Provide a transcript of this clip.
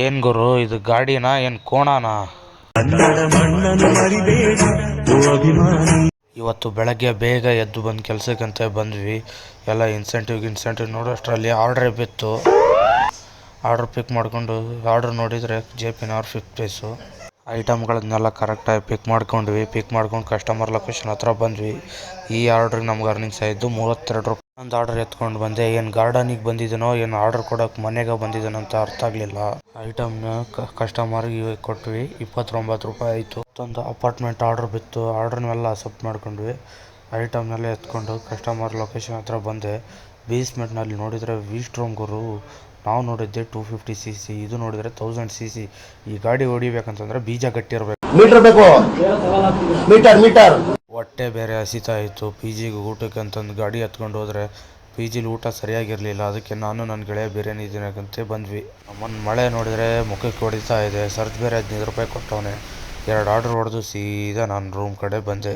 ಏನ್ ಗುರು ಇದು ಗಾಡಿನಾ ಏನ್ ಕೋಣನಾ? ಇವತ್ತು ಬೆಳಗ್ಗೆ ಬೇಗ ಎದ್ದು ಬಂದು ಕೆಲ್ಸಕ್ಕಂತ ಬಂದ್ವಿ. ಎಲ್ಲ ಇನ್ಸೆಂಟಿವ್ ನೋಡೋಷ್ಟರಲ್ಲಿ ಆರ್ಡ್ರೇ ಬಿತ್ತು. ಆರ್ಡ್ರ್ ಪಿಕ್ ಮಾಡಿಕೊಂಡು ಆರ್ಡ್ರ್ ನೋಡಿದರೆ JP ಫಿಫ್ತ್ ಪ್ರೈಸು. ಐಟಮ್ಗಳನ್ನೆಲ್ಲ ಕರೆಕ್ಟಾಗಿ ಪಿಕ್ ಮಾಡ್ಕೊಂಡು ಕಸ್ಟಮರ್ ಲೊಕೇಶನ್ ಹತ್ರ ಬಂದ್ವಿ. ಈ ಆರ್ಡ್ರಿಗೆ ನಮ್ಗೆ ಅರ್ನಿಂಗ್ಸ್ ಆಯಿತು 32 ರೂಪಾಯಿ. ಒಂದು ಆರ್ಡರ್ ಎತ್ಕೊಂಡು ಬಂದೆ. ಏನು ಗಾರ್ಡನಿಗೆ ಬಂದಿದ್ದೀನೋ ಏನು ಆರ್ಡರ್ ಕೊಡೋಕೆ ಮನೆಗೆ ಬಂದಿದ್ದೀನೋ ಅಂತ ಅರ್ಥ ಆಗಲಿಲ್ಲ. ಐಟಮ್ನ ಕಸ್ಟಮರ್ಗೆ ಕೊಟ್ವಿ. 29 ರೂಪಾಯಿ ಆಯಿತು. ಮತ್ತೊಂದು ಅಪಾರ್ಟ್ಮೆಂಟ್ ಆರ್ಡ್ರ್ ಬಿತ್ತು. ಆರ್ಡ್ರನ್ನೆಲ್ಲ ಅಕ್ಸೆಪ್ಟ್ ಮಾಡ್ಕೊಂಡ್ವಿ. ಐಟಮ್ನೆಲ್ಲ ಎತ್ಕೊಂಡು ಕಸ್ಟಮರ್ ಲೊಕೇಶನ್ ಹತ್ರ ಬಂದೆ. ಬೇಸ್ಮೆಂಟ್ನಲ್ಲಿ ನೋಡಿದರೆ ವಿಸ್ಟ್ರೋಮ್ ಗುರು. ನಾವು ನೋಡಿದ್ದೆ 250cc, ಇದು ನೋಡಿದರೆ 1000cc. ಈ ಗಾಡಿ ಹೊಡಿಬೇಕಂತಂದ್ರೆ ಬೀಜ ಗಟ್ಟಿರಬೇಕು. ಮೀಟರ್ ಹೊಟ್ಟೆ ಬೇರೆ ಹಸಿತಾ ಇತ್ತು. PGಗೆ ಊಟಕ್ಕೆ ಅಂತಂದು ಗಾಡಿ ಎತ್ಕೊಂಡು ಹೋದರೆ PGಲಿ ಊಟ ಸರಿಯಾಗಿರಲಿಲ್ಲ. ಅದಕ್ಕೆ ನಾನು ನನ್ನ ಗೆಳೆಯ ಬಿರಿಯಾನಿ ತಿನ್ನೋಕ್ಕಂತ ಬಂದ್ವಿ. ನಮ್ಮನ್ನು ಮಳೆ ನೋಡಿದರೆ ಮುಖಕ್ಕೆ ಹೊಡಿತಾ ಇದೆ. ಸರ್ಚ್ ಬೇರೆ 15 ರೂಪಾಯಿ ಕೊಟ್ಟವನೆ. 2 ಆರ್ಡ್ರ್ ಹೊಡೆದು ಸೀದಾ ನಾನು ರೂಮ್ ಕಡೆ ಬಂದೆ.